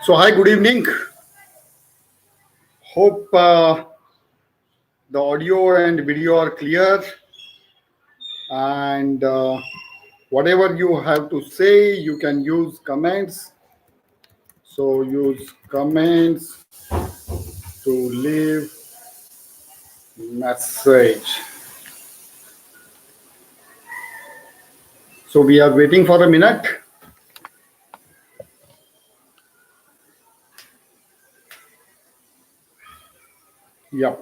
So, hi, good evening. Hope the audio and video are clear, and whatever you have to say, you can use comments. So, use comments to leave message. So, we are waiting for a minute. Yeah.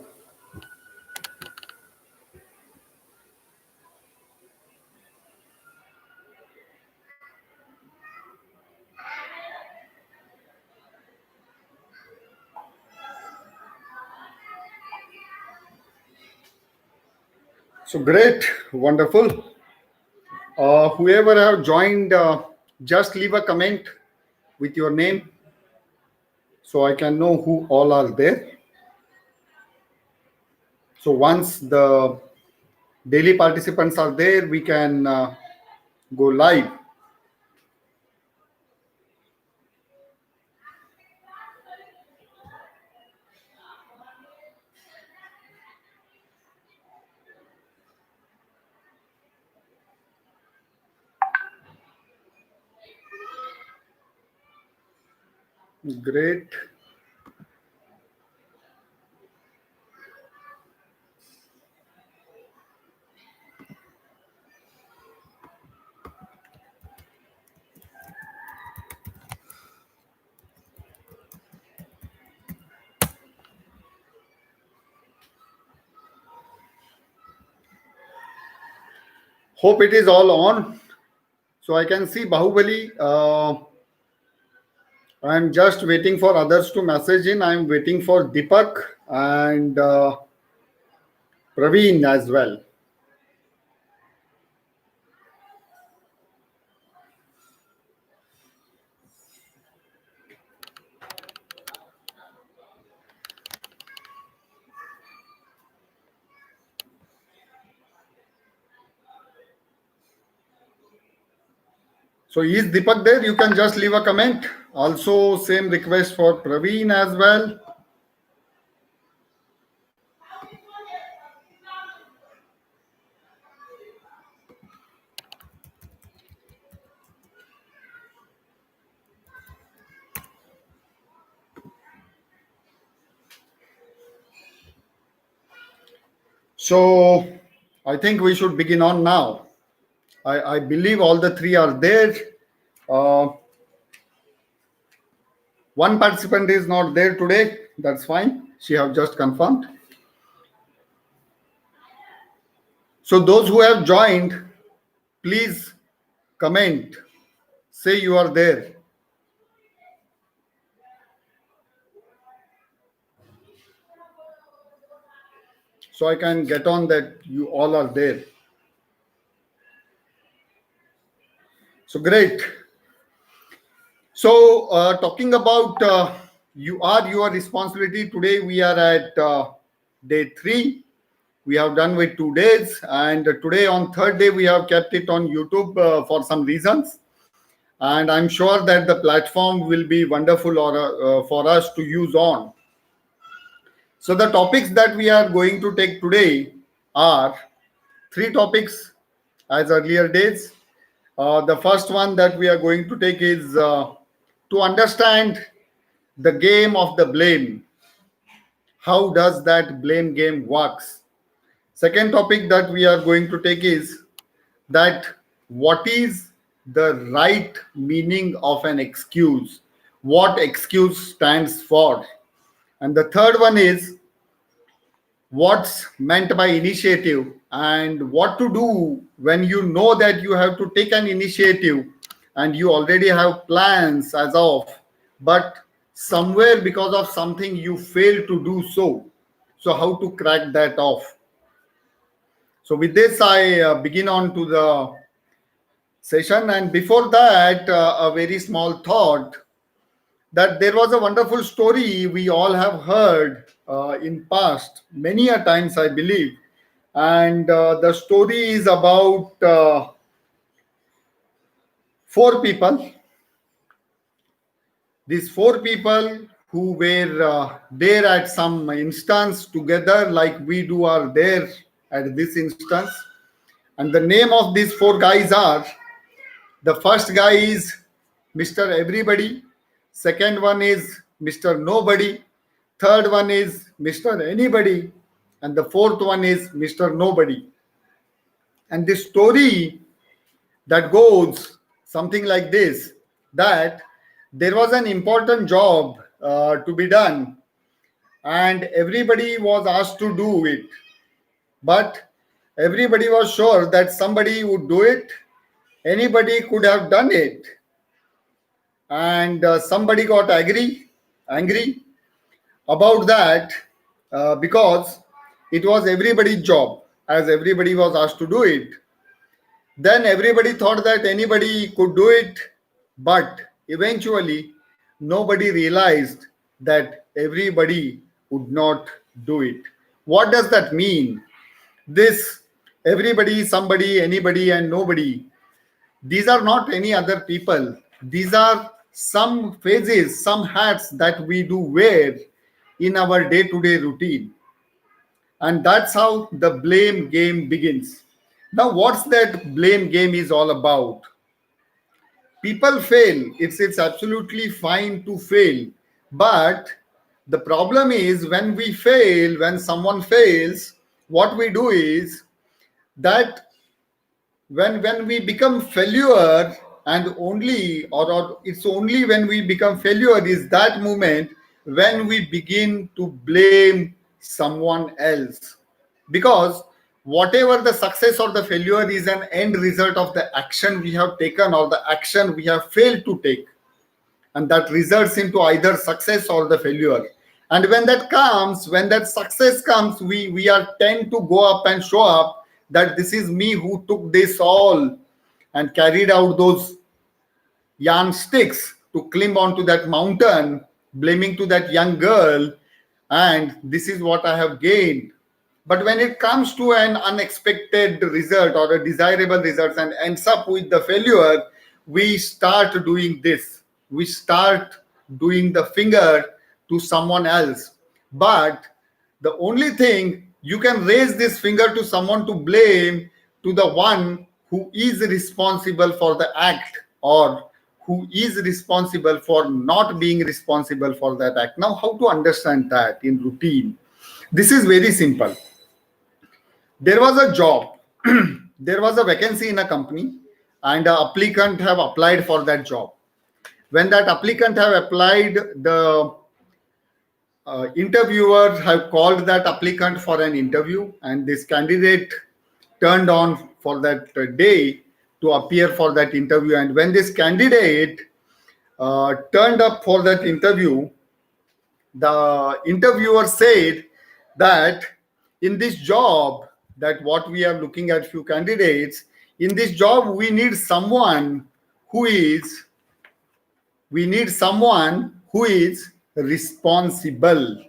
So, great, wonderful. Whoever have joined, just leave a comment with your name so I can know who all are there. So once the daily participants are there, we can go live. Great. Hope it is all on. So I can see Bahubali. I'm just waiting for others to message in. I'm waiting for Deepak and Praveen as well. So is Deepak there? You can just leave a comment. Also, same request for Praveen as well. So I think we should begin on now. I believe all the three are there. Uh, One participant is not there today. That's fine. She have just confirmed. So those who have joined, please comment. Say you are there. So I can get on that you all are there. So great. So talking about your responsibility, today we are at day 3. We have done with 2 days, and today on third day we have kept it on YouTube for some reasons, and I'm sure that the platform will be wonderful for us to use on. So the topics that we are going to take today are 3 topics as earlier days. The first one that we are going to take is to understand the game of the blame. How does that blame game works? Second topic that we are going to take is that what is the right meaning of an excuse? What excuse stands for? And the third one is what's meant by initiative and what to do when you know that you have to take an initiative and you already have plans as of, but somewhere because of something you fail to do so. So how to crack that off? So with this, I begin on to the session. And before that, a very small thought that there was a wonderful story we all have heard in past many a times, I believe. And the story is about 4 people. These four people who were there at some instance together, like we do, are there at this instance. And the name of these four guys are: the first guy is Mr. Everybody, second one is Mr. Nobody, third one is Mr. Anybody, and the fourth one is Mr. Nobody. And the story that goes something like this: that there was an important job to be done, and everybody was asked to do it, but everybody was sure that somebody would do it. Anybody could have done it, and somebody got angry about that, because it was everybody's job, as everybody was asked to do it. Then everybody thought that anybody could do it, but eventually nobody realized that everybody would not do it. What does that mean? This everybody, somebody, anybody, and nobody, these are not any other people. These are some phases, some hats that we do wear in our day to day routine. And that's how the blame game begins. Now, what's that blame game is all about? People fail. It's absolutely fine to fail. But the problem is, when we fail, when someone fails, what we do is that when we become failure, and only or it's only when we become failure is that moment when we begin to blame someone else, because whatever the success or the failure is an end result of the action we have taken or the action we have failed to take, and that results into either success or the failure. And when that comes, when that success comes, we are tend to go up and show up that this is me who took this all and carried out those yarn sticks to climb onto that mountain, blaming to that young girl, and this is what I have gained. But when it comes to an unexpected result or a desirable result and ends up with the failure, we start doing this. We start doing the finger to someone else. But the only thing, you can raise this finger to someone to blame to the one who is responsible for the act, or who is responsible for not being responsible for that act. Now, how to understand that in routine? This is very simple. There was a job, there was a vacancy in a company, and an applicant have applied for that job. When that applicant have applied, the interviewer have called that applicant for an interview, and this candidate turned on for that day to appear for that interview. And when this candidate turned up for that interview, the interviewer said that in this job, that what we are looking at few candidates, in this job we need someone who is responsible,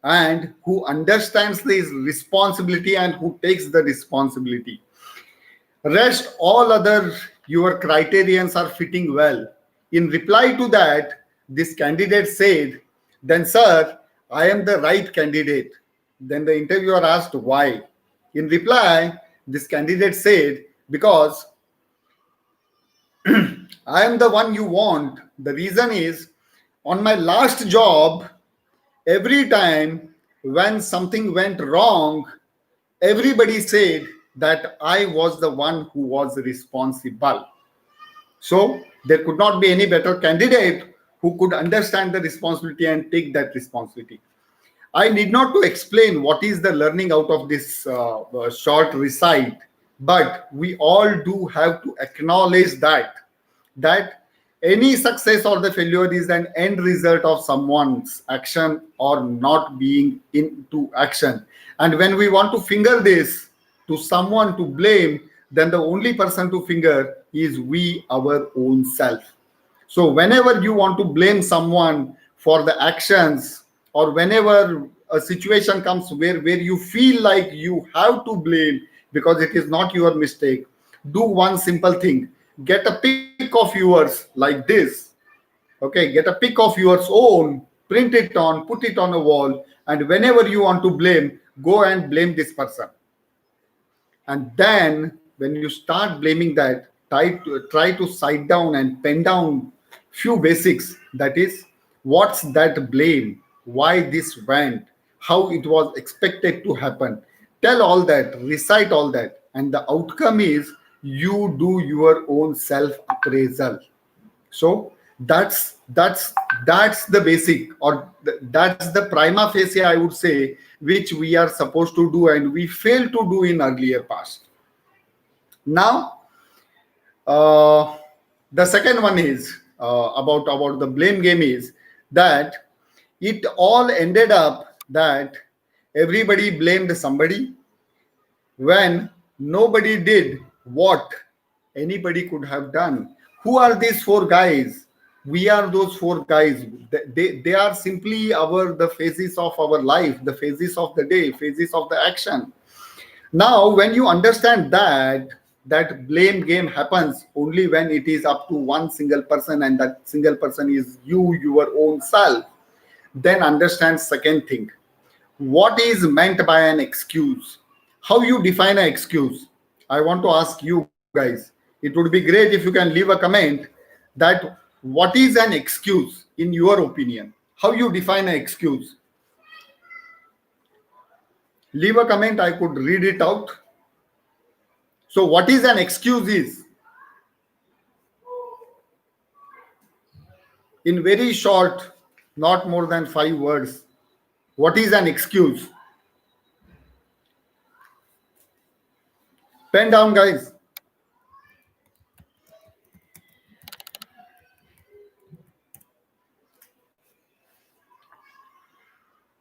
and who understands this responsibility and who takes the responsibility. Rest all other your criterions are fitting well. In reply to that, this candidate said, then sir, I am the right candidate. Then the interviewer asked why. In reply, this candidate said, because I am the one you want. The reason is, on my last job, every time when something went wrong, everybody said that I was the one who was responsible. So there could not be any better candidate who could understand the responsibility and take that responsibility. I need not to explain what is the learning out of this short recite, but we all do have to acknowledge that any success or the failure is an end result of someone's action or not being into action. And when we want to finger this to someone to blame, then the only person to finger is we, our own self. So whenever you want to blame someone for the actions, or whenever a situation comes where you feel like you have to blame because it is not your mistake, do one simple thing. Get a pic of yours like this, Okay, get a pic of yours own, print it on, put it on a wall, and whenever you want to blame, go and blame this person. And then when you start blaming that, try to sit down and pen down few basics. That is, what's that blame? Why this went? How it was expected to happen? Tell all that, recite all that, and the outcome is you do your own self appraisal. So that's the basic, or that's the prima facie, I would say, which we are supposed to do and we failed to do in earlier past. Now, uh, the second one is about the blame game is that it all ended up that everybody blamed somebody when nobody did what anybody could have done. Who are these four guys? We are those four guys. They are simply the phases of our life, the phases of the day, phases of the action. Now, when you understand that blame game happens only when it is up to one single person, and that single person is you, your own self, then understand second thing. What is meant by an excuse? How you define an excuse? I want to ask you guys. It would be great if you can leave a comment that what is an excuse in your opinion? How you define an excuse? Leave a comment. I could read it out. So, what is an excuse is, in very short, not more than 5 words. What is an excuse? Pen down, guys.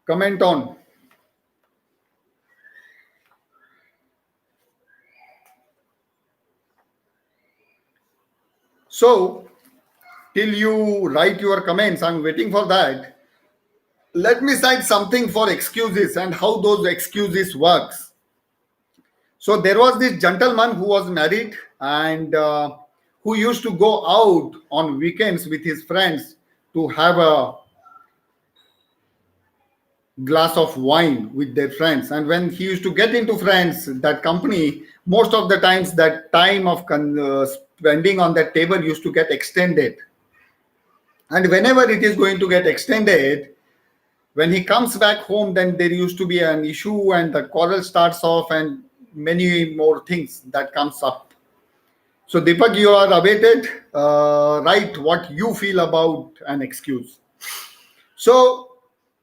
Comment on. So, till you write your comments, I'm waiting for that. Let me cite something for excuses and how those excuses works. So there was this gentleman who was married and who used to go out on weekends with his friends to have a glass of wine with their friends. And when he used to get into friends, that company, most of the times that time of spending on that table used to get extended. And whenever it is going to get extended, when he comes back home, then there used to be an issue and the quarrel starts off and many more things that comes up. So Deepak, you are awaited. Write what you feel about an excuse. So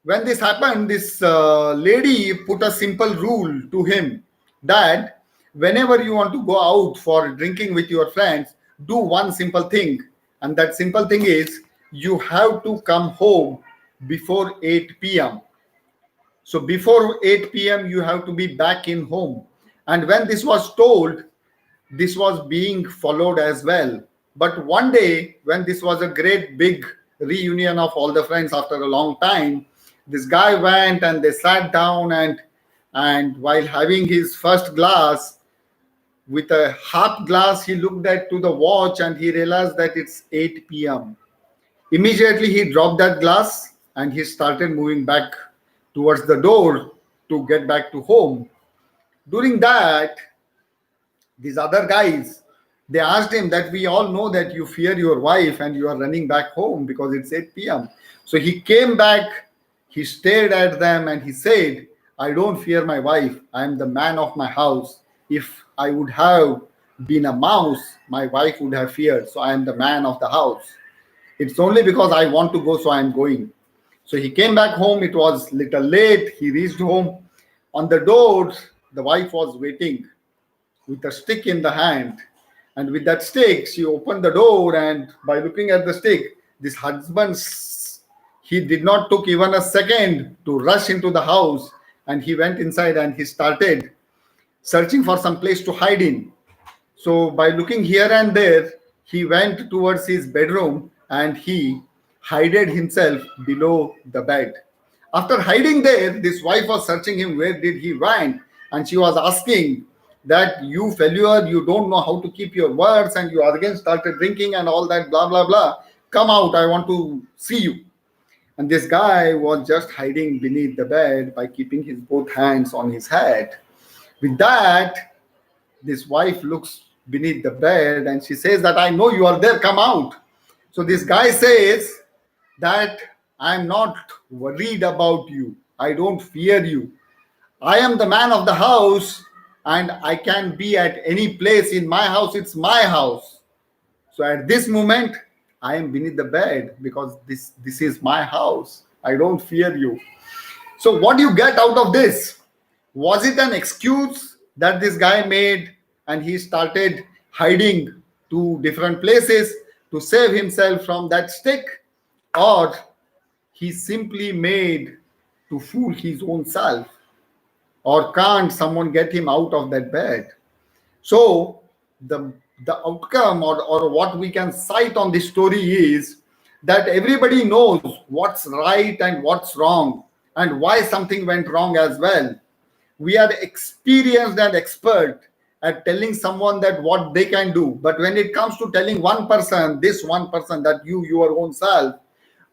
when this happened, this lady put a simple rule to him that whenever you want to go out for drinking with your friends, do one simple thing. And that simple thing is you have to come home before 8 p.m. So before 8 p.m., you have to be back in home. And when this was told, this was being followed as well. But one day, when this was a great big reunion of all the friends after a long time, this guy went and they sat down and while having his first glass, with a half glass, he looked at to the watch and he realized that it's 8 p.m. Immediately he dropped that glass and he started moving back towards the door to get back to home. During that, these other guys, they asked him that we all know that you fear your wife and you are running back home because it's 8 p.m. So he came back, he stared at them and he said, I don't fear my wife. I am the man of my house. If I would have been a mouse, my wife would have feared. So I am the man of the house. It's only because I want to go, so I'm going. So he came back home. It was little late. He reached home. On the door, the wife was waiting with a stick in the hand. And with that stick, she opened the door. And by looking at the stick, this husband, he did not took even a second to rush into the house. And he went inside and he started searching for some place to hide in. So by looking here and there, he went towards his bedroom and he hided himself below the bed. After hiding there, this wife was searching him, where did he went? And she was asking that you failure, you don't know how to keep your words and you again started drinking and all that, blah, blah, blah. come out, I want to see you. And this guy was just hiding beneath the bed by keeping his both hands on his head. With that, this wife looks beneath the bed and she says that I know you are there, come out. So this guy says that I'm not worried about you. I don't fear you. I am the man of the house and I can be at any place in my house. It's my house. So at this moment, I am beneath the bed because this is my house. I don't fear you. So what do you get out of this? Was it an excuse that this guy made and he started hiding to different places to save himself from that stick? Or he simply made to fool his own self? Or can't someone get him out of that bed? So the the outcome or what we can cite on this story is that everybody knows what's right and what's wrong and why something went wrong as well. We are experienced and expert at telling someone that what they can do, but when it comes to telling one person, this one person, that you your own self,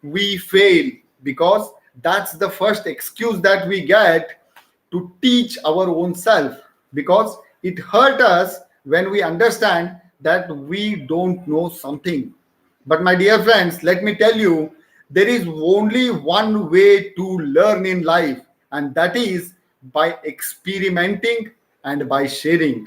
we fail because that's the first excuse that we get to teach our own self, because it hurt us when we understand that we don't know something. But my dear friends, let me tell you, there is only one way to learn in life, and that is by experimenting and by sharing.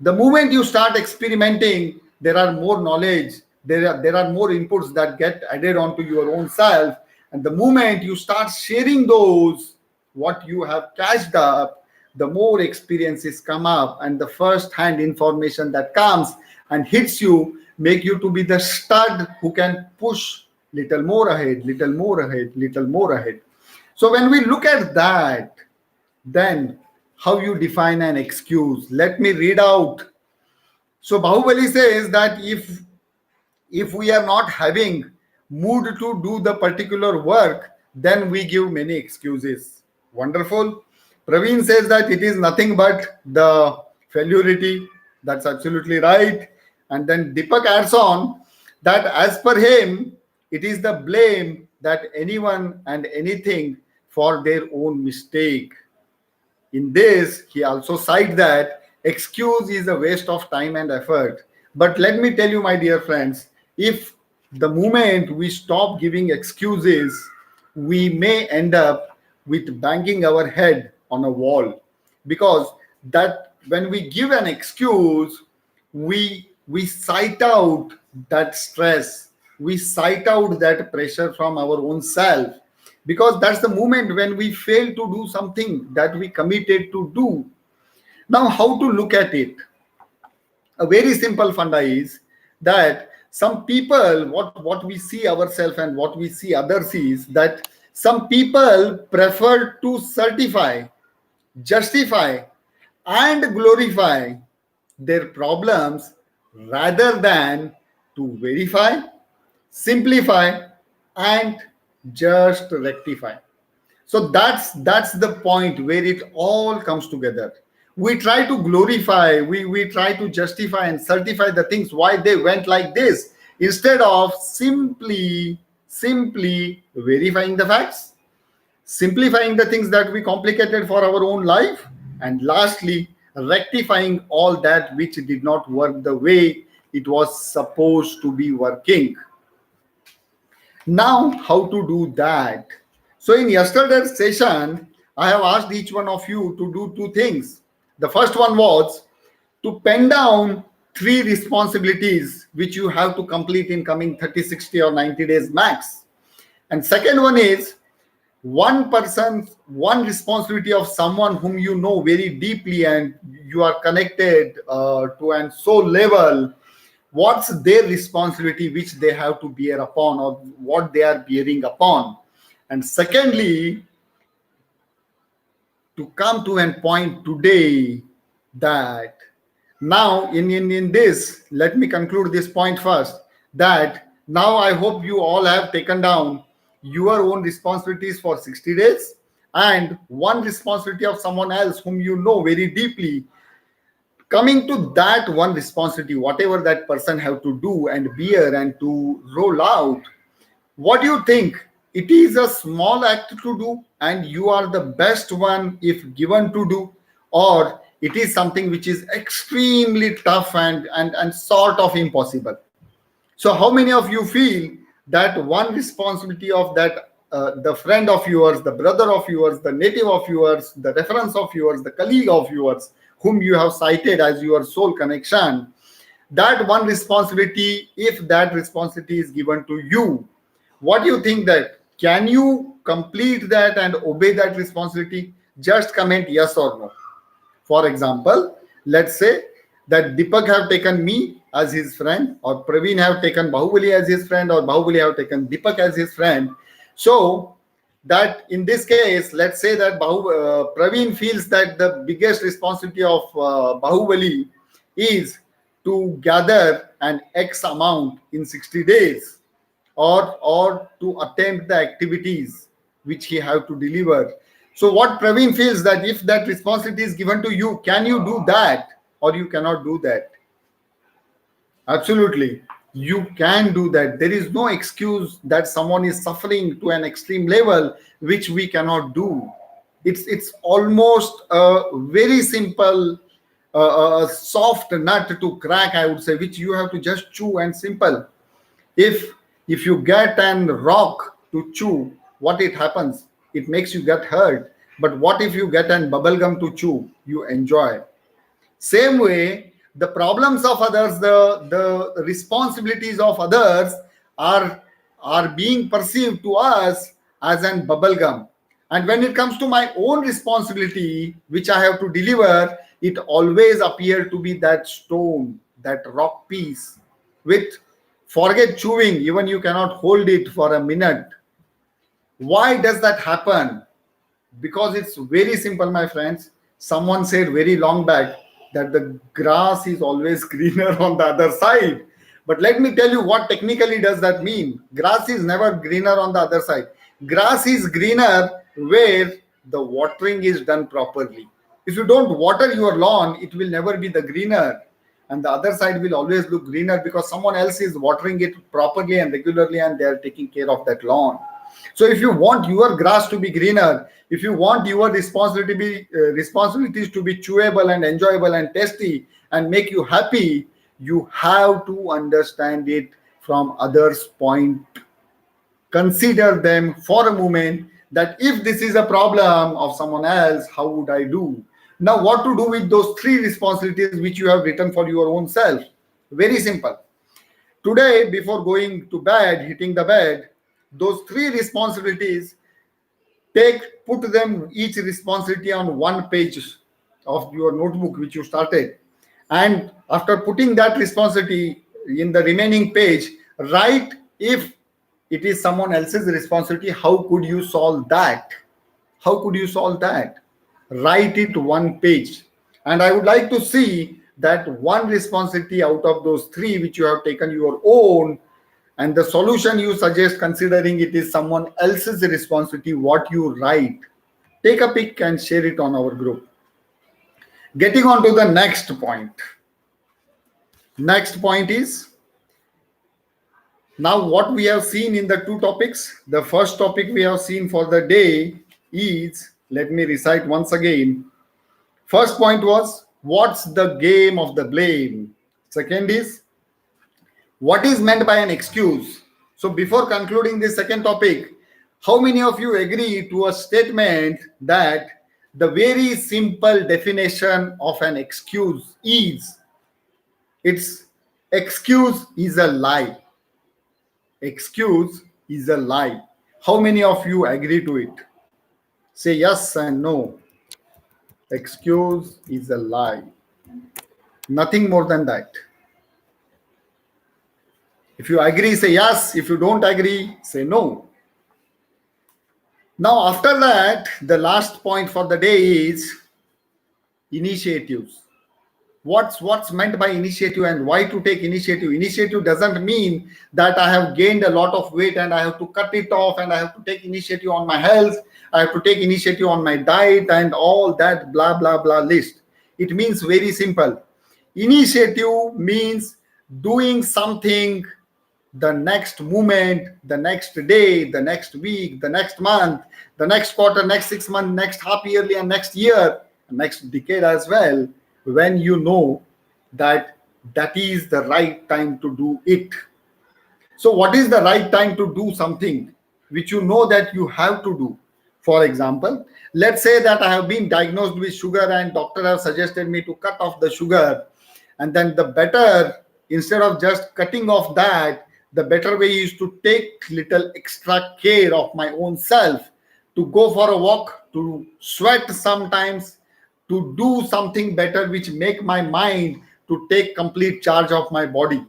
The moment you start experimenting, there are more knowledge, there are more inputs that get added onto your own self. And the moment you start sharing those, what you have catched up, the more experiences come up, and the first hand information that comes and hits you make you to be the stud who can push little more ahead, little more ahead, little more ahead. So when we look at that, then how you define an excuse? Let me read out. So Bahubali says that if we are not having mood to do the particular work, then we give many excuses. Wonderful. Praveen says that it is nothing but the failurity. That's absolutely right. And then Deepak adds on that as per him, it is the blame that anyone and anything for their own mistake. In this, he also cites that excuse is a waste of time and effort. But let me tell you, my dear friends, if the moment we stop giving excuses, we may end up with banging our head on a wall. Because that when we give an excuse, we cite out that stress, we cite out that pressure from our own self, because that's the moment when we fail to do something that we committed to do. Now, how to look at it? A very simple funda is that some people, what we see ourselves and what we see others is that some people prefer to certify, justify, and glorify their problems rather than to verify, simplify, and just rectify. So that's the point where it all comes together. We try to glorify, we try to justify and certify the things why they went like this, instead of simply verifying the facts, simplifying the things that we complicated for our own life, and lastly rectifying all that which did not work the way it was supposed to be working. Now, how to do that? So, in yesterday's session, I have asked each one of you to do two things. The first one was to pen down three responsibilities which you have to complete in coming 30, 60, or 90 days max. And second one is one person, one responsibility of someone whom you know very deeply and you are connected to and soul level. What's their responsibility which they have to bear upon, or what they are bearing upon? And secondly, to come to an point today that now in this, let me conclude this point first, that now I hope you all have taken down your own responsibilities for 60 days and one responsibility of someone else whom you know very deeply, Coming to that one responsibility, whatever that person have to do and bear and to roll out, what do you think? It is a small act to do, and you are the best one if given to do, or it is something which is extremely tough and sort of impossible. So, how many of you feel that one responsibility of that the friend of yours, the brother of yours, the native of yours, the reference of yours, the colleague of yours, whom you have cited as your soul connection, that one responsibility, if that responsibility is given to you, what do you think that can you complete that and obey that responsibility? Just comment yes or no. For example, let's say that Deepak have taken me as his friend, or Praveen have taken Bahubali as his friend, or Bahubali have taken Deepak as his friend. So that in this case, let's say that Praveen feels that the biggest responsibility of Bahubali is to gather an X amount in 60 days, or to attempt the activities which he have to deliver. So what Praveen feels that if that responsibility is given to you, can you do that or you cannot do that? Absolutely. You can do that. There is no excuse that someone is suffering to an extreme level which we cannot do. It's almost a very simple, soft nut to crack, I would say, which you have to just chew and simple. If you get an rock to chew, what it happens? It makes you get hurt. But what if you get an bubble gum to chew? You enjoy. Same way, the problems of others, the responsibilities of others are are being perceived to us as an bubble gum. And when it comes to my own responsibility, which I have to deliver, it always appear to be that stone, that rock piece, with forget chewing, even you cannot hold it for a minute. Why does that happen? Because it's very simple, my friends. Someone said very long back that the grass is always greener on the other side. But let me tell you what technically does that mean. Grass is never greener on the other side. Grass is greener where the watering is done properly. If you don't water your lawn, it will never be the greener. And the other side will always look greener because someone else is watering it properly and regularly and they are taking care of that lawn. So if you want your grass to be greener, if you want your responsibilities to be chewable and enjoyable and tasty and make you happy, you have to understand it from others' point. Consider them for a moment that if this is a problem of someone else, how would I do? Now, what to do with those three responsibilities which you have written for your own self? Very simple. Today, before going to bed, hitting the bed, those three responsibilities, put them each responsibility on one page of your notebook which you started, and after putting that responsibility in the remaining page, write if it is someone else's responsibility, how could you solve that? How could you solve that? Write it one page. And I would like to see that one responsibility out of those three which you have taken your own, and the solution you suggest, considering it is someone else's responsibility, what you write. Take a pic and share it on our group. Getting on to the next point. Next point is, now what we have seen in the two topics. The first topic we have seen for the day is, let me recite once again. First point was, what's the game of the blame? Second is, what is meant by an excuse? So before concluding this second topic, how many of you agree to a statement that the very simple definition of an excuse is, it's excuse is a lie. Excuse is a lie. How many of you agree to it? Say yes and no. Excuse is a lie. Nothing more than that. If you agree, say yes. If you don't agree, say no. Now, after that, the last point for the day is initiatives. What's meant by initiative and why to take initiative? Initiative doesn't mean that I have gained a lot of weight and I have to cut it off and I have to take initiative on my health. I have to take initiative on my diet and all that blah, blah, blah list. It means very simple. Initiative means doing something the next moment, the next day, the next week, the next month, the next quarter, next 6 months, next half yearly, and next year, next decade as well, when you know that that is the right time to do it. So, what is the right time to do something which you know that you have to do? For example, let's say that I have been diagnosed with sugar and doctor have suggested me to cut off the sugar, and then the better, instead of just cutting off that, the better way is to take little extra care of my own self, to go for a walk, to sweat sometimes, to do something better which make my mind to take complete charge of my body.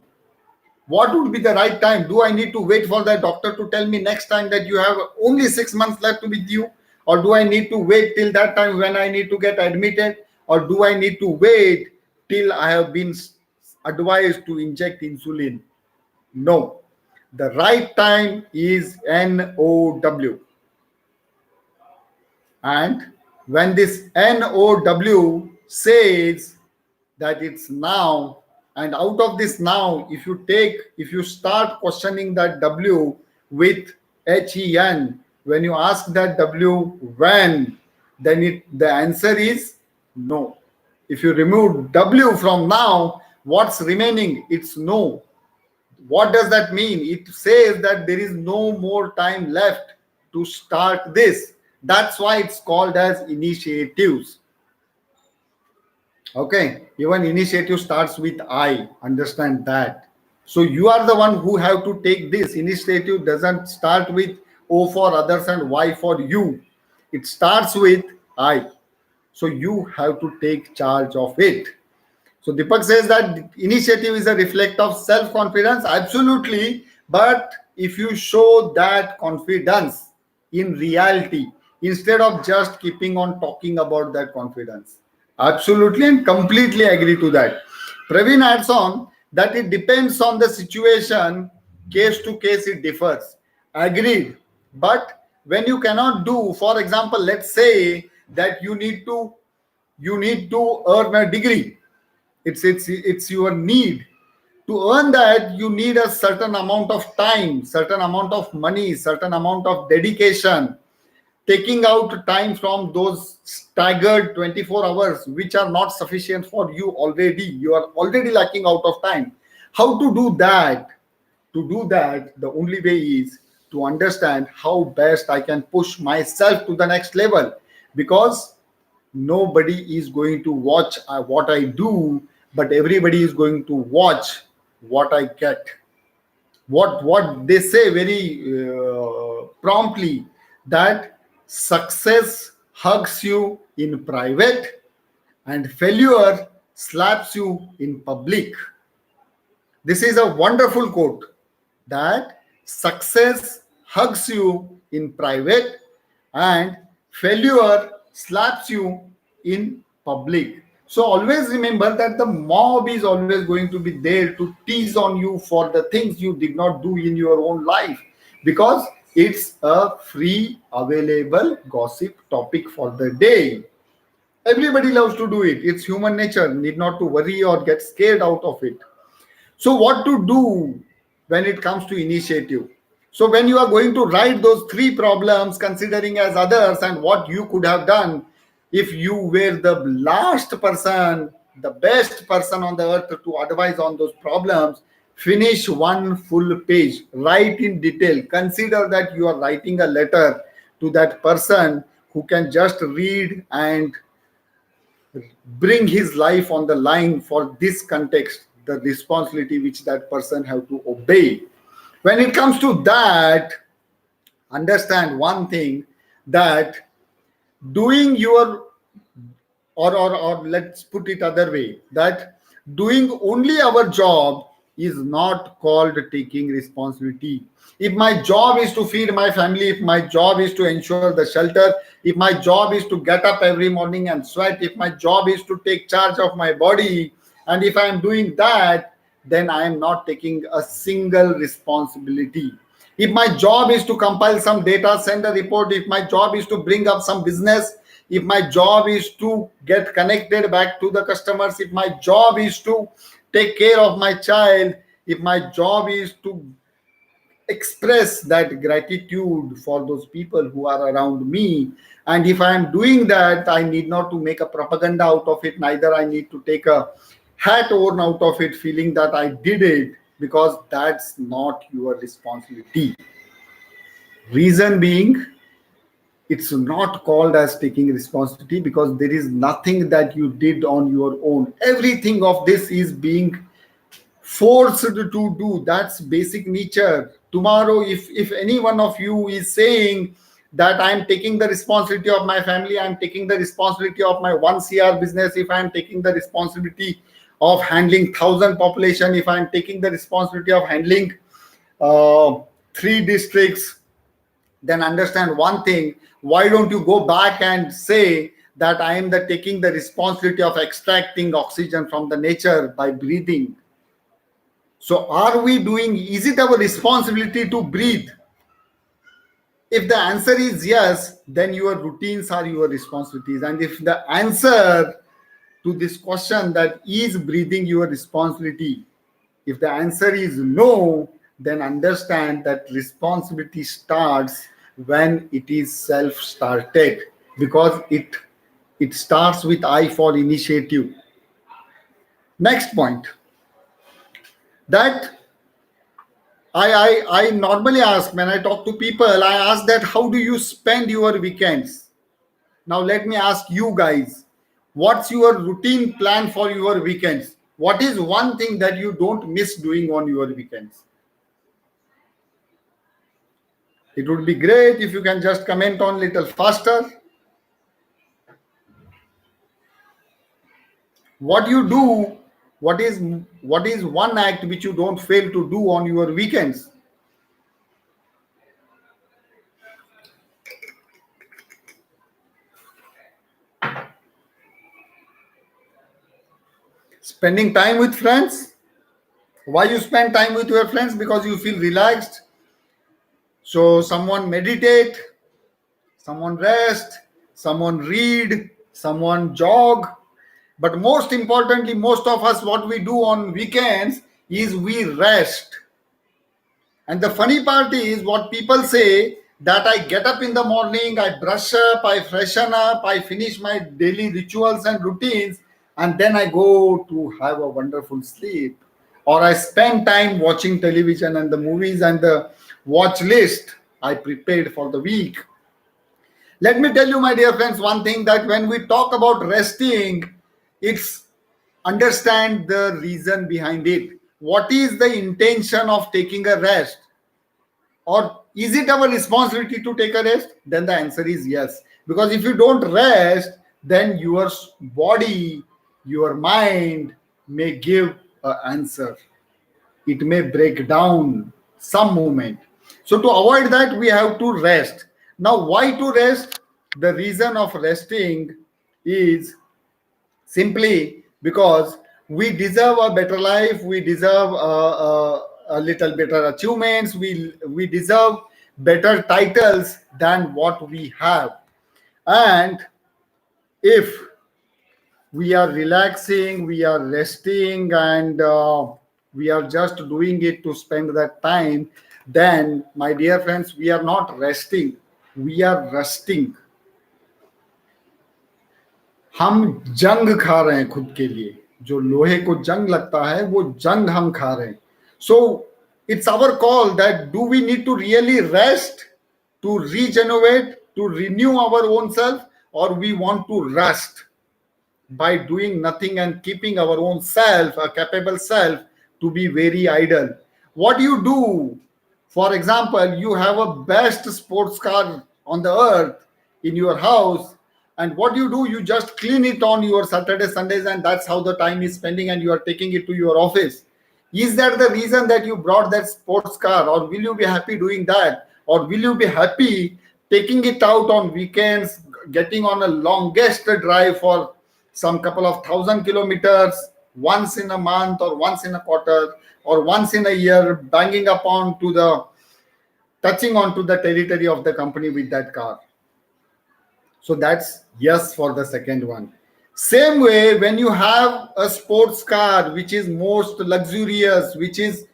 What would be the right time? Do I need to wait for the doctor to tell me next time that you have only 6 months left with you? Or do I need to wait till that time when I need to get admitted? Or do I need to wait till I have been advised to inject insulin? No. The right time is NOW. And when this NOW says that it's now, and out of this now, if you start questioning that W with HEN, when you ask that W when, then the answer is no. If you remove W from now, what's remaining? It's no. What does that mean? It says that there is no more time left to start this. That's why it's called as initiatives. Okay, even initiative starts with I. Understand that. So you are the one who have to take this. Initiative doesn't start with O for others and Y for you. It starts with I. So you have to take charge of it. So Deepak says that initiative is a reflect of self-confidence. Absolutely. But if you show that confidence in reality, instead of just keeping on talking about that confidence. Absolutely and completely agree to that. Praveen adds on that it depends on the situation, case to case it differs. Agreed. But when you cannot do, for example, let's say that you need to earn a degree. It's your need. To earn that, you need a certain amount of time, certain amount of money, certain amount of dedication. Taking out time from those staggered 24 hours which are not sufficient for you already, you are already lacking out of time. How to do that? To do that, the only way is to understand how best I can push myself to the next level, because nobody is going to watch what I do, but everybody is going to watch what I get. What they say very promptly, that success hugs you in private and failure slaps you in public. This is a wonderful quote, that success hugs you in private and failure slaps you in public. So always remember that the mob is always going to be there to tease on you for the things you did not do in your own life, because it's a free available gossip topic for the day. Everybody loves to do it. It's human nature. Need not to worry or get scared out of it. So, what to do when it comes to initiative? So, when you are going to write those three problems, considering as others and what you could have done if you were the last person, the best person on the earth to advise on those problems, finish one full page, write in detail. Consider that you are writing a letter to that person who can just read and bring his life on the line for this context, the responsibility which that person have to obey. When it comes to that, understand one thing, that doing your, or let's put it other way, that doing only our job is not called taking responsibility. If my job is to feed my family, if my job is to ensure the shelter, if my job is to get up every morning and sweat, if my job is to take charge of my body, and if I am doing that, then I am not taking a single responsibility. If my job is to compile some data, send a report, if my job is to bring up some business, if my job is to get connected back to the customers, if my job is to take care of my child, if my job is to express that gratitude for those people who are around me, and if I am doing that, I need not to make a propaganda out of it, neither I need to take a hat worn out of it feeling that I did it, because that's not your responsibility. Reason being, it's not called as taking responsibility because there is nothing that you did on your own. Everything of this is being forced to do. That's basic nature. Tomorrow, if any one of you is saying that I'm taking the responsibility of my family, I'm taking the responsibility of my 1 CR business, if I'm taking the responsibility of handling 1,000 population, if I'm taking the responsibility of handling 3 districts, then understand one thing. Why don't you go back and say that I am the taking the responsibility of extracting oxygen from the nature by breathing? So are we doing, is it our responsibility to breathe? If the answer is yes, then your routines are your responsibilities. And if the answer to this question, that is breathing your responsibility, if the answer is no, then understand that responsibility starts when it is self-started, because it starts with I for initiative. Next point, that I normally ask when I talk to people, I ask that how do you spend your weekends? Now let me ask you guys, what's your routine plan for your weekends? What is one thing that you don't miss doing on your weekends? It would be great if you can just comment on little faster. What you do, what is one act which you don't fail to do on your weekends? Spending time with friends. Why you spend time with your friends? Because you feel relaxed. So someone meditate, someone rest, someone read, someone jog. But most importantly, most of us, what we do on weekends is we rest. And the funny part is what people say, that I get up in the morning, I brush up, I freshen up, I finish my daily rituals and routines, and then I go to have a wonderful sleep. Or I spend time watching television and the movies and the watch list I prepared for the week. Let me tell you, my dear friends, one thing, that when we talk about resting, it's understand the reason behind it. What is the intention of taking a rest? Or is it our responsibility to take a rest? Then the answer is yes. Because if you don't rest, then your body, your mind may give an answer. It may break down some moment. So to avoid that, we have to rest. Now, why to rest? The reason of resting is simply because we deserve a better life, we deserve a little better achievements, we deserve better titles than what we have. And if we are relaxing, we are resting, and we are just doing it to spend that time, then my dear friends, we are not resting, we are resting. हम जंग खा रहे हैं खुद के लिए, जो लोहे को जंग लगता है वो जंग हम खा रहे हैं. So it's our call that do we need to really rest to regenerate, to renew our own self, और we want to rest by doing nothing and keeping our own self, a capable self, to be very idle. What do you do? For example, you have a best sports car on the earth in your house, and what do? You just clean it on your Saturday, Sundays, and that's how the time is spending, and you are taking it to your office. Is that the reason that you brought that sports car, or will you be happy doing that? Or will you be happy taking it out on weekends, getting on a longest drive for some couple of 1,000 kilometers once in a month, or once in a quarter, or once in a year, banging upon to the touching onto the territory of the company with that car? So that's yes for the second one. Same way, when you have a sports car which is most luxurious, which is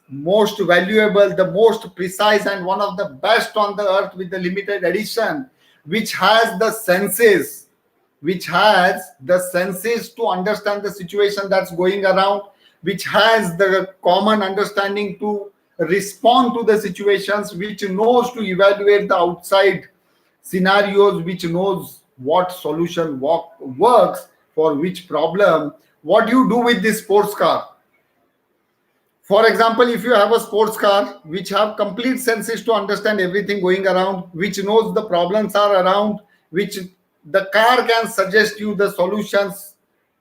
most valuable, the most precise, and one of the best on the earth with the limited edition, which has the senses, to understand the situation that's going around, which has the common understanding to respond to the situations, which knows to evaluate the outside scenarios, which knows what solution works for which problem. What do you do with this sports car? For example, if you have a sports car which have complete senses to understand everything going around, which knows the problems are around, which the car can suggest you the solutions,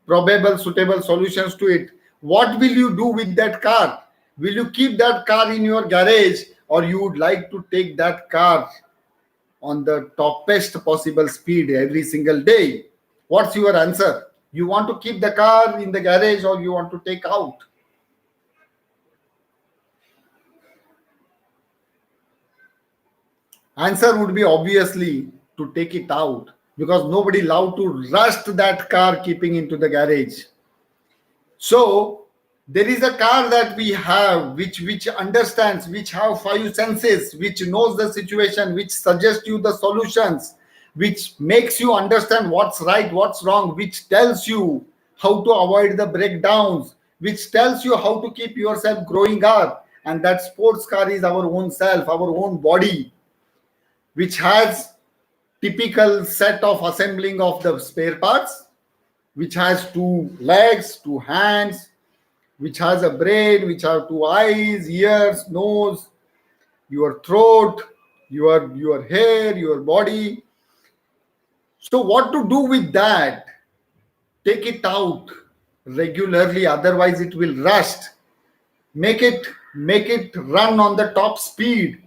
probable suitable solutions to it, what will you do with that car? Will you keep that car in your garage, or you would like to take that car on the toppest possible speed every single day? What's your answer? You want to keep the car in the garage, or you want to take out? Answer would be obviously to take it out, because nobody allowed to rust that car keeping into the garage. So there is a car that we have which understands, which have five senses, which knows the situation, which suggests you the solutions, which makes you understand what's right, what's wrong, which tells you how to avoid the breakdowns, which tells you how to keep yourself growing up. And that sports car is our own self, our own body, which has typical set of assembling of the spare parts, which has two legs, two hands, which has a brain, which have two eyes, ears, nose, your throat, your hair, your body. So what to do with that? Take it out regularly, otherwise it will rust. Make it run on the top speed.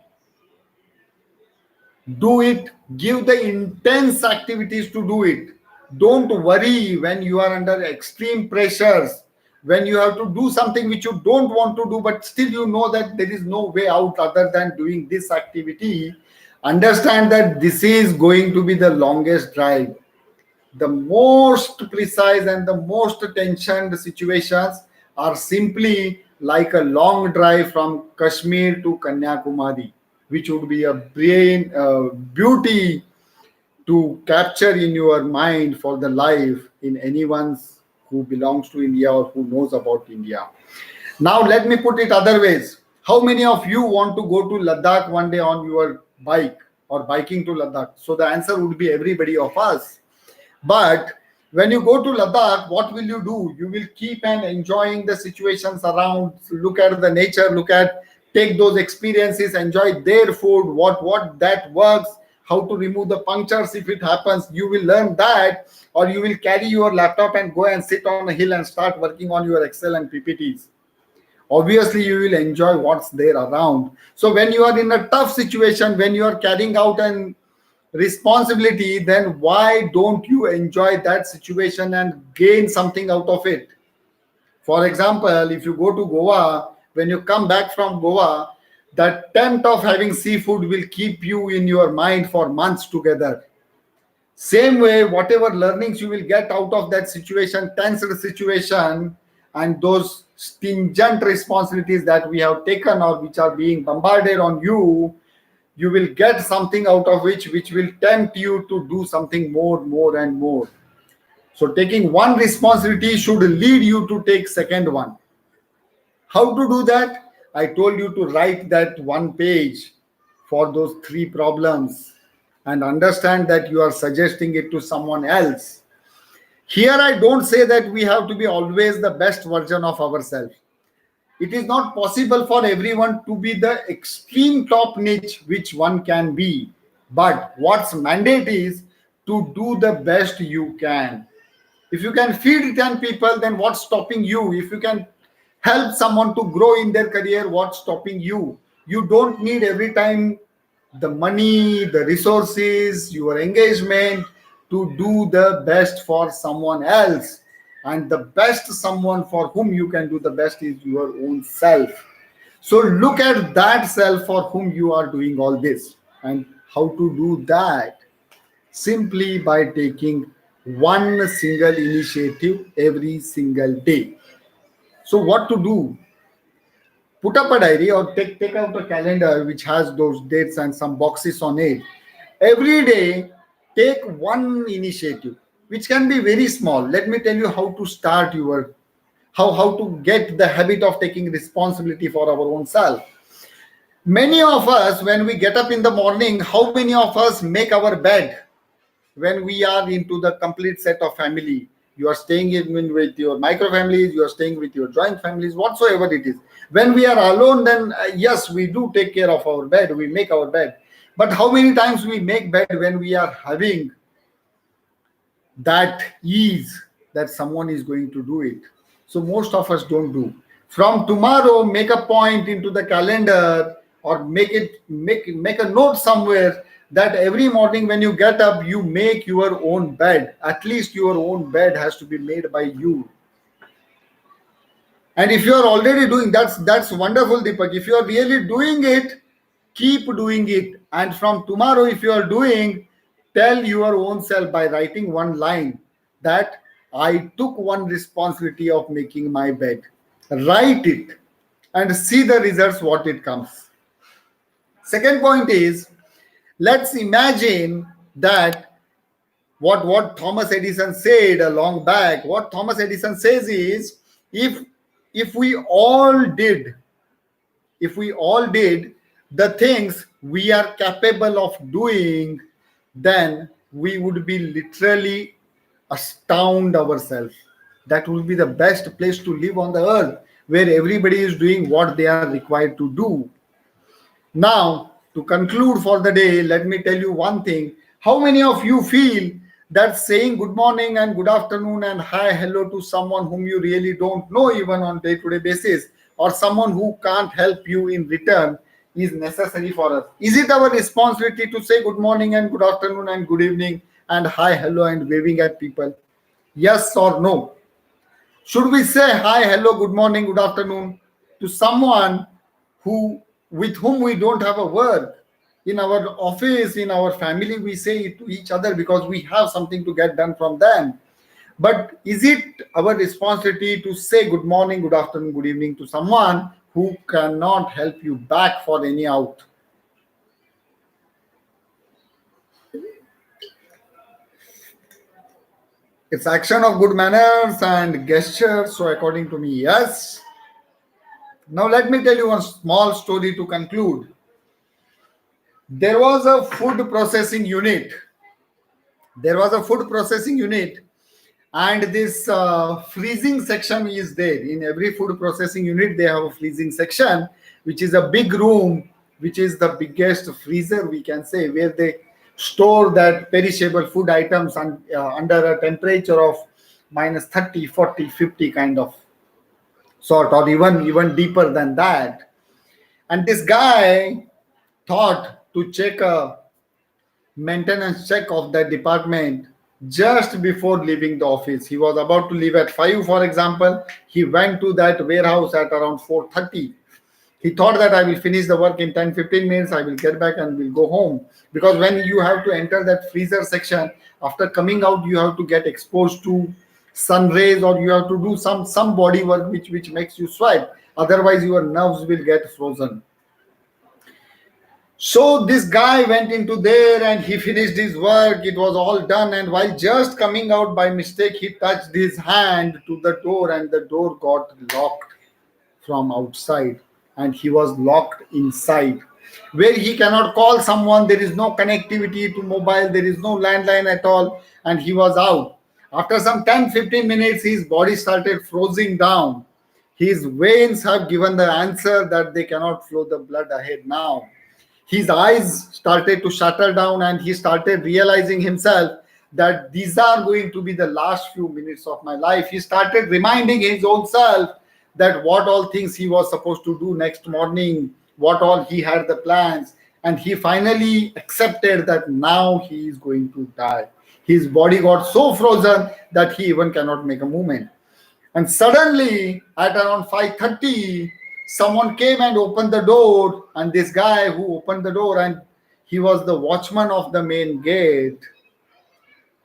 Do it. Give the intense activities to do it. Don't worry when you are under extreme pressures, when you have to do something which you don't want to do, but still you know that there is no way out other than doing this activity. Understand that this is going to be the longest drive. The most precise and the most tensioned situations are simply like a long drive from Kashmir to Kanyakumari, which would be a beauty to capture in your mind for the life in anyone's who belongs to India or who knows about India. Now let me put it other ways. How many of you want to go to Ladakh one day on your bike or biking to Ladakh? So the answer would be everybody of us. But when you go to Ladakh, what will you do? You will keep on enjoying the situations around, look at the nature, take those experiences, enjoy their food, what that works, how to remove the punctures if it happens. You will learn that, or you will carry your laptop and go and sit on a hill and start working on your Excel and PPTs. Obviously, you will enjoy what's there around. So when you are in a tough situation, when you are carrying out an responsibility, then why don't you enjoy that situation and gain something out of it? For example, if you go to Goa, when you come back from Goa, the tempt of having seafood will keep you in your mind for months together. Same way, whatever learnings you will get out of that situation, tense situation, and those stringent responsibilities that we have taken or which are being bombarded on you, you will get something out of which will tempt you to do something more and more. So taking one responsibility should lead you to take second one. How to do that? I told you to write that one page for those three problems and understand that you are suggesting it to someone else. Here I don't say that we have to be always the best version of ourselves. It is not possible for everyone to be the extreme top niche which one can be. But what's mandate is to do the best you can. If you can feed 10 people, then what's stopping you? If you can help someone to grow in their career, what's stopping you? You don't need every time the money, the resources, your engagement to do the best for someone else. And the best someone for whom you can do the best is your own self. So look at that self for whom you are doing all this and how to do that. simply by taking one single initiative every single day. So, what to do? Put up a diary or take out a calendar which has those dates and some boxes on it. Every day, take one initiative, which can be very small. Let me tell you how to start your how to get the habit of taking responsibility for our own self. Many of us, when we get up in the morning, how many of us make our bed when we are into the complete set of family? You are staying in with your micro families, you are staying with your joint families, whatsoever it is. When we are alone, then yes, we do take care of our bed, we make our bed. But how many times we make bed when we are having that ease that someone is going to do it? So most of us don't do. From tomorrow, make a point into the calendar or make a note somewhere that every morning when you get up, you make your own bed. At least your own bed has to be made by you. And if you are already doing, that's wonderful, Deepak. If you are really doing it, keep doing it. And from tomorrow, if you are doing, tell your own self by writing one line that I took one responsibility of making my bed. Write it and see the results what it comes. Second point is, let's imagine that what Thomas Edison said a long back. What Thomas Edison says is, if if we all did if we all did the things we are capable of doing, then we would be literally astound ourselves. That will be the best place to live on the earth, where everybody is doing what they are required to do. Now, to conclude for the day, let me tell you one thing. How many of you feel that saying good morning and good afternoon and hi, hello to someone whom you really don't know, even on day-to-day basis, or someone who can't help you in return, is necessary for us? Is it our responsibility to say good morning and good afternoon and good evening and hi, hello and waving at people? Yes or no? Should we say hi, hello, good morning, good afternoon to someone who with whom we don't have a word? In our office, in our family, we say it to each other because we have something to get done from them. But is it our responsibility to say good morning, good afternoon, good evening to someone who cannot help you back for any out? It's action of good manners and gestures. So according to me, yes. Now let me tell you one small story to conclude. There was a food processing unit. There was a food processing unit, and this freezing section is there. In every food processing unit, they have a freezing section, which is a big room, which is the biggest freezer, we can say, where they store that perishable food items under a temperature of minus 30, 40, 50 kind of sort, or even deeper than that. And this guy thought to check a maintenance check of that department just before leaving the office. He was about to leave at 5, for example. He went to that warehouse at around 4:30. He thought that I will finish the work in 10-15 minutes, I will get back and will go home. Because when you have to enter that freezer section, after coming out, you have to get exposed to sun rays, or you have to do some body work which makes you sweat. Otherwise, your nerves will get frozen. So this guy went into there and he finished his work. It was all done. And while just coming out by mistake, he touched his hand to the door and the door got locked from outside. And he was locked inside, where he cannot call someone. There is no connectivity to mobile. There is no landline at all. And he was out. After some 10-15 minutes, his body started freezing down. His veins have given the answer that they cannot flow the blood ahead now. His eyes started to shuttle down and he started realizing himself that these are going to be the last few minutes of my life. He started reminding his own self that what all things he was supposed to do next morning, what all he had the plans, and he finally accepted that now he is going to die. His body got so frozen that he even cannot make a movement. And suddenly, at around 5:30, someone came and opened the door. And this guy who opened the door, and he was the watchman of the main gate,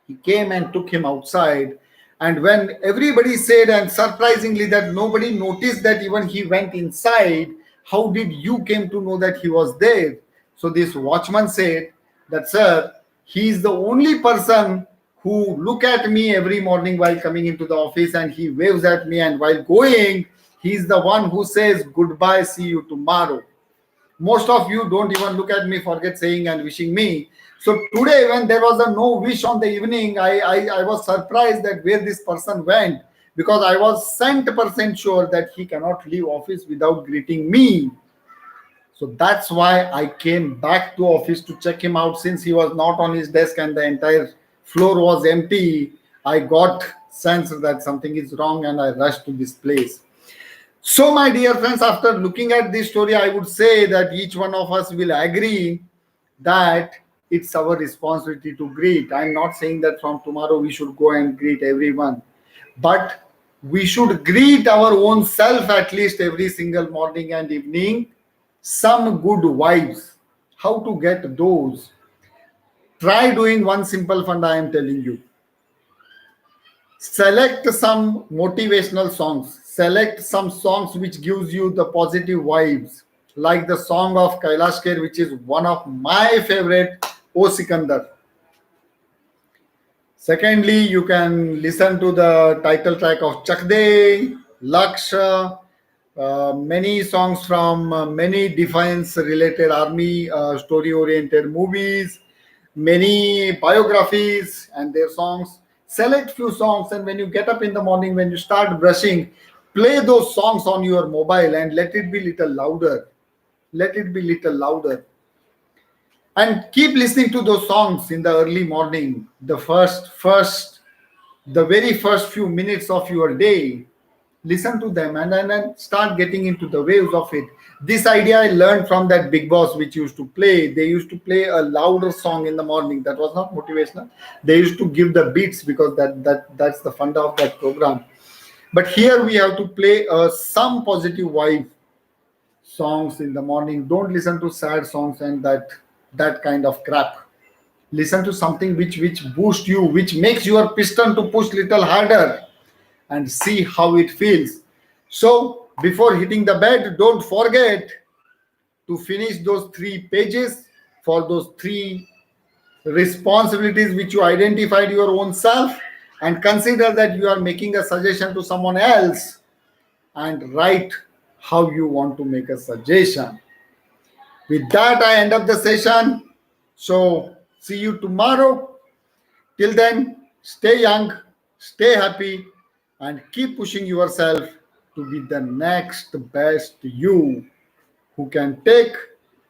He came and took him outside. And when everybody said, and surprisingly, that nobody noticed that even he went inside, how did you came to know that he was there? So this watchman said that, sir, he is the only person who look at me every morning while coming into the office, and he waves at me, and while going, he's the one who says goodbye, see you tomorrow. Most of you don't even look at me, forget saying and wishing me. So today, when there was a no wish on the evening, I was surprised that where this person went, because I was 100% sure that he cannot leave office without greeting me. So that's why I came back to office to check him out. Since he was not on his desk and the entire floor was empty, I got sense that something is wrong, and I rushed to this place. So, my dear friends, after looking at this story, I would say that each one of us will agree that it's our responsibility to greet. I'm not saying that from tomorrow we should go and greet everyone, but we should greet our own self at least every single morning and evening. Some good vibes. How to get those? Try doing one simple fund I am telling you. Select some motivational songs. Select some songs which gives you the positive vibes, like the song of Kailash Kher, which is one of my favorite, O Sikandar. Secondly, you can listen to the title track of Chak De, Laksha, many songs from many defense related army story oriented movies, many biographies and their songs. Select few songs, and when you get up in the morning, when you start brushing, play those songs on your mobile and let it be little louder. Let it be little louder. And keep listening to those songs in the early morning, the very first few minutes of your day. Listen to them, and then start getting into the waves of it. This idea I learned from that Big Boss which used to play. They used to play a louder song in the morning that was not motivational. They used to give the beats, because that's the fun of that program. But here we have to play some positive vibe songs in the morning. Don't listen to sad songs and that kind of crap. Listen to something which boosts you, which makes your piston to push little harder, and see how it feels. So before hitting the bed, don't forget to finish those 3 pages for those 3 responsibilities which you identified your own self, and consider that you are making a suggestion to someone else, and write how you want to make a suggestion. With that, I end up the session. So see you tomorrow. Till then, stay young, stay happy, and keep pushing yourself to be the next best you, who can take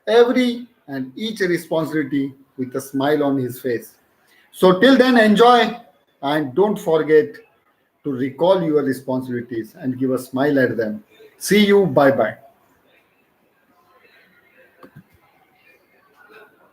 every and each responsibility with a smile on his face. So, till then, enjoy, and don't forget to recall your responsibilities and give a smile at them. See you. Bye bye.